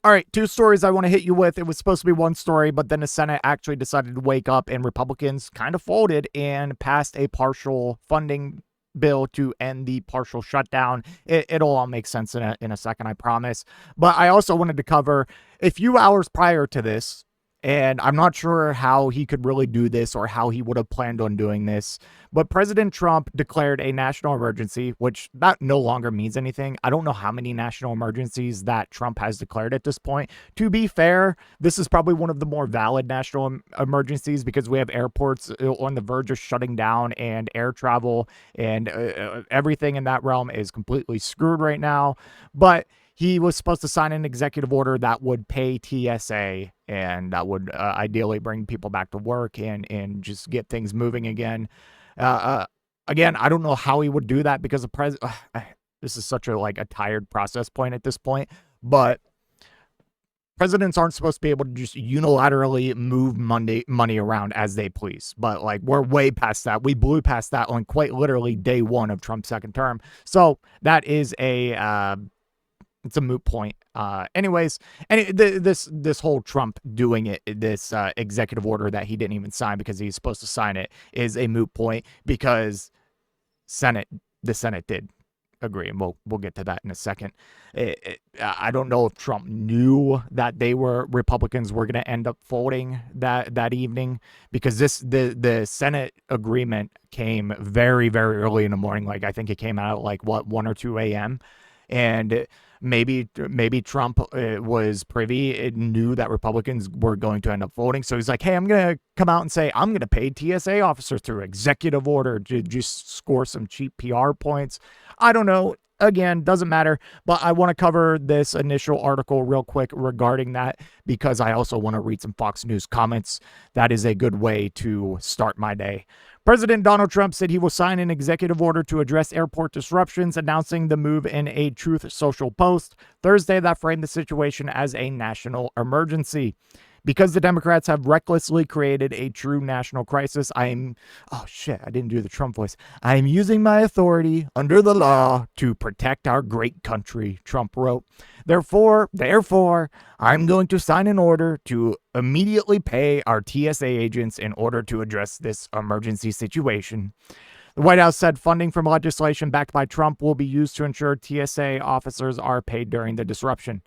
All right, two stories I want to hit you with. It was supposed to be one story, but then the Senate actually decided to wake up and Republicans kind of folded and passed a partial funding bill to end the partial shutdown. It'll all make sense in a second, I promise. But I also wanted to cover a few hours prior to this, and I'm not sure how he could really do this or how he would have planned on doing this, but President Trump declared a national emergency, which that no longer means anything. I don't know how many national emergencies that Trump has declared at this point. To be fair, this is probably one of the more valid national emergencies because we have airports on the verge of shutting down and air travel and everything in that realm is completely screwed right now. But he was supposed to sign an executive order that would pay TSA and that would ideally bring people back to work and just get things moving again. Again, I don't know how he would do that because the this is such a tired process point at this point, but presidents aren't supposed to be able to just unilaterally move money around as they please. But we're way past that. We blew past that on quite literally day one of Trump's second term. So that is it's a moot point. Anyways, and this whole Trump doing it, this executive order that he didn't even sign because he's supposed to sign it, is a moot point because the Senate did agree, and we'll get to that in a second. I don't know if Trump knew that Republicans were going to end up folding that evening because the Senate agreement came very, very early in the morning. I think it came out at 1 or 2 a.m. and maybe Trump was privy and knew that Republicans were going to end up voting. So he's like, hey, I'm going to come out and say, I'm going to pay TSA officers through executive order to just score some cheap PR points. I don't know. Again, doesn't matter. But I want to cover this initial article real quick regarding that because I also want to read some Fox News comments. That is a good way to start my day. President Donald Trump said he will sign an executive order to address airport disruptions, announcing the move in a Truth Social post Thursday that framed the situation as a national emergency. Because the Democrats have recklessly created a true national crisis, I didn't do the Trump voice. I am using my authority under the law to protect our great country, Trump wrote. Therefore, I'm going to sign an order to immediately pay our TSA agents in order to address this emergency situation. The White House said funding from legislation backed by Trump will be used to ensure TSA officers are paid during the disruption.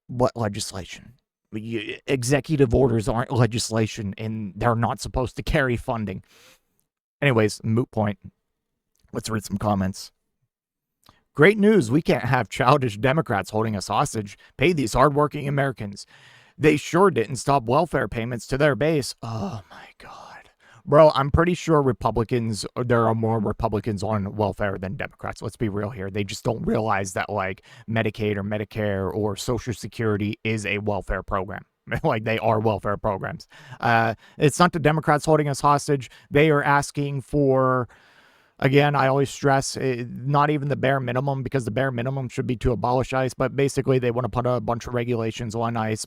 What legislation? Executive orders aren't legislation, and they're not supposed to carry funding. Anyways, moot point. Let's read some comments. Great news. We can't have childish Democrats holding us hostage. Pay these hardworking Americans. They sure didn't stop welfare payments to their base. Oh, my God. Bro, I'm pretty sure there are more Republicans on welfare than Democrats. Let's be real here. They just don't realize that Medicaid or Medicare or Social Security is a welfare program. They are welfare programs. It's not the Democrats holding us hostage. They are asking for, again, I always stress, not even the bare minimum, because the bare minimum should be to abolish ICE, but basically they want to put a bunch of regulations on ICE.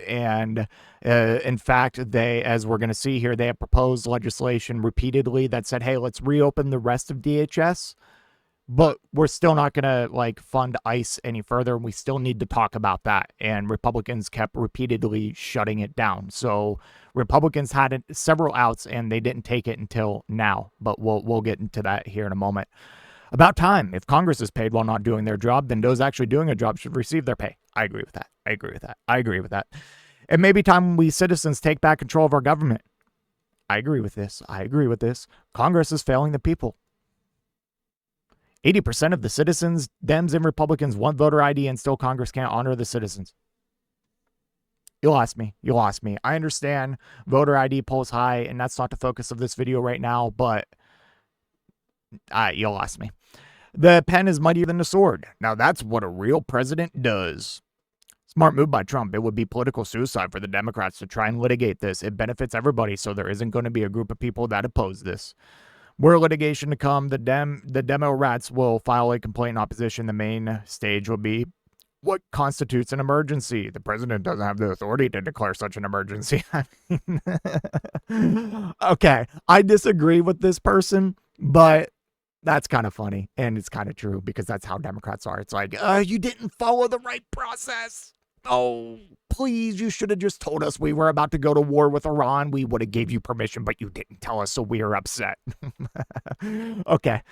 And in fact, as we're going to see here, they have proposed legislation repeatedly that said, hey, let's reopen the rest of DHS, but we're still not going to fund ICE any further. We still need to talk about that. And Republicans kept repeatedly shutting it down. So Republicans had several outs and they didn't take it until now, but we'll get into that here in a moment. About time. If Congress is paid while not doing their job, then those actually doing a job should receive their pay. I agree with that. It may be time we citizens take back control of our government. I agree with this. Congress is failing the people. 80% of the citizens, Dems and Republicans, want voter ID, and still Congress can't honor the citizens. You lost me. I understand voter ID polls high, and that's not the focus of this video right now, but you lost me. The pen is mightier than the sword. Now that's what a real president does. Smart move by Trump. It would be political suicide for the Democrats to try and litigate this. It benefits everybody, so there isn't going to be a group of people that oppose this. More litigation to come. The demo rats will file a complaint in opposition. The main stage will be what constitutes an emergency. The president doesn't have the authority to declare such an emergency. Okay, I disagree with this person, but That's kind of funny, and it's kind of true because that's how Democrats are. It's like, you didn't follow the right process. Oh, please, you should have just told us we were about to go to war with Iran. We would have gave you permission, but you didn't tell us, so we are upset. Okay.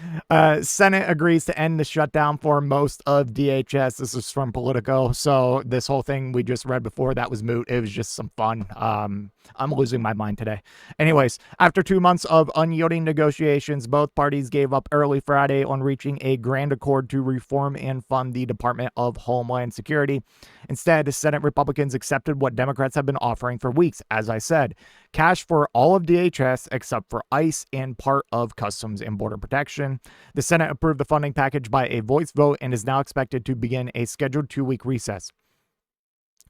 Senate agrees to end the shutdown for most of DHS. This is from Politico. So this whole thing we just read before, that was moot. It was just some fun. I'm losing my mind today. Anyways, after 2 months of unyielding negotiations, both parties gave up early Friday on reaching a grand accord to reform and fund the Department of Homeland Security. Instead, Senate Republicans accepted what Democrats have been offering for weeks. As I said, cash for all of DHS except for ICE and part of Customs and Border Protection. The Senate approved the funding package by a voice vote and is now expected to begin a scheduled 2-week recess.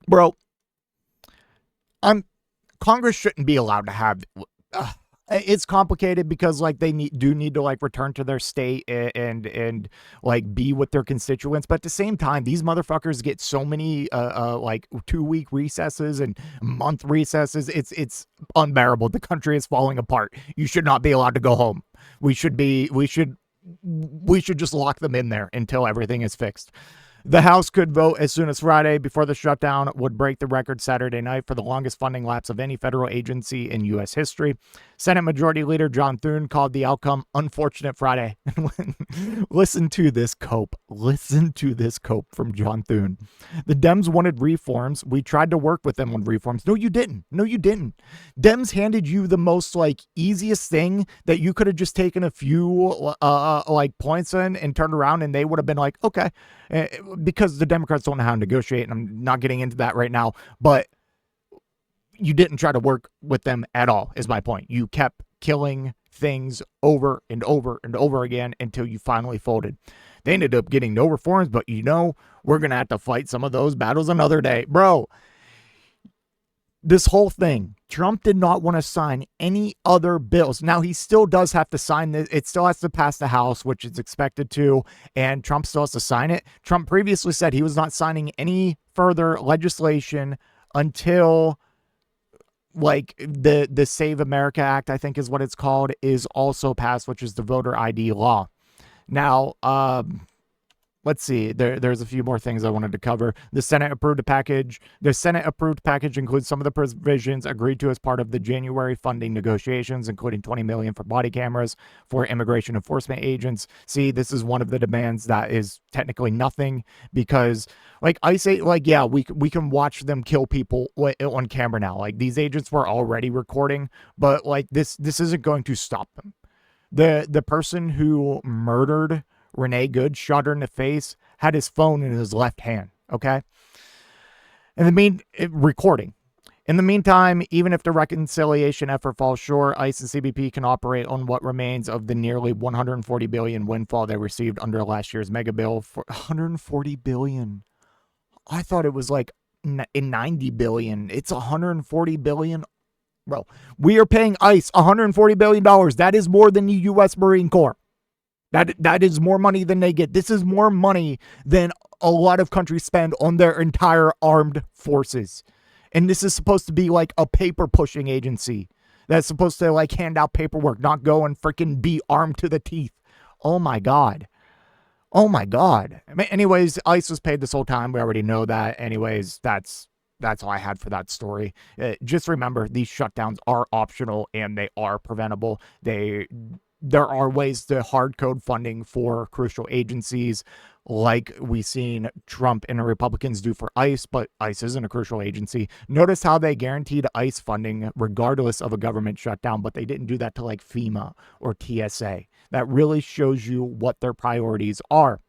Bro, Congress shouldn't be allowed to have... it's complicated because like they do need to like return to their state and like be with their constituents, but at the same time these motherfuckers get so many like 2-week recesses and month recesses. It's unbearable. The country is falling apart. You should not be allowed to go home. We should just lock them in there until everything is fixed. The House could vote as soon as Friday before the shutdown would break the record Saturday night for the longest funding lapse of any federal agency in U.S. history. Senate Majority Leader John Thune called the outcome unfortunate Friday. Listen to this cope. Listen to this cope from John Thune. The Dems wanted reforms. We tried to work with them on reforms. No, you didn't. No, you didn't. Dems handed you the most like easiest thing that you could have just taken a few like points in and turned around and they would have been like, okay. Because the Democrats don't know how to negotiate, and I'm not getting into that right now, but you didn't try to work with them at all, is my point. You kept killing things over and over and over again until you finally folded. They ended up getting no reforms, but we're going to have to fight some of those battles another day. Bro, this whole thing, Trump did not want to sign any other bills. Now, he still does have to sign this. It still has to pass the House, which it's expected to, and Trump still has to sign it. Trump previously said he was not signing any further legislation until like the Save America Act, I think is what it's called, is also passed, which is the voter ID law. Now, let's see. There's a few more things I wanted to cover. The Senate approved package includes some of the provisions agreed to as part of the January funding negotiations, including $20 million for body cameras for immigration enforcement agents. See, this is one of the demands that is technically nothing because, like I say, like yeah, we can watch them kill people on camera now. Like these agents were already recording, but like this isn't going to stop them. The person who murdered Renee Good, shot her in the face, had his phone in his left hand, okay? Recording. In the meantime, even if the reconciliation effort falls short, ICE and CBP can operate on what remains of the nearly $140 billion windfall they received under last year's mega bill for $140 billion. I thought it was like $90 billion. It's $140 billion. Bro, we are paying ICE $140 billion. That is more than the U.S. Marine Corps. That is more money than they get. This is more money than a lot of countries spend on their entire armed forces. And this is supposed to be like a paper pushing agency that's supposed to like hand out paperwork, not go and freaking be armed to the teeth. Oh my God. Oh my God. Anyways, ICE was paid this whole time. We already know that. Anyways, that's all I had for that story. Just remember, these shutdowns are optional and they are preventable. There are ways to hard code funding for crucial agencies like we've seen Trump and the Republicans do for ICE, but ICE isn't a crucial agency. Notice how they guaranteed ICE funding regardless of a government shutdown, but they didn't do that to like FEMA or TSA. That really shows you what their priorities are.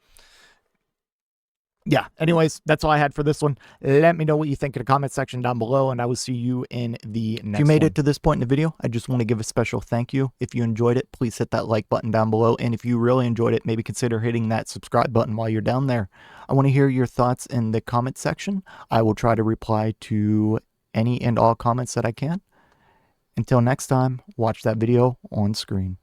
Yeah, anyways, that's all I had for this one. Let me know what you think in the comment section down below, and I will see you in the next one. If you made it to this point in the video, I just want to give a special thank you. If you enjoyed it, please hit that like button down below, and if you really enjoyed it, maybe consider hitting that subscribe button while you're down there. I want to hear your thoughts in the comment section. I will try to reply to any and all comments that I can. Until next time, watch that video on screen.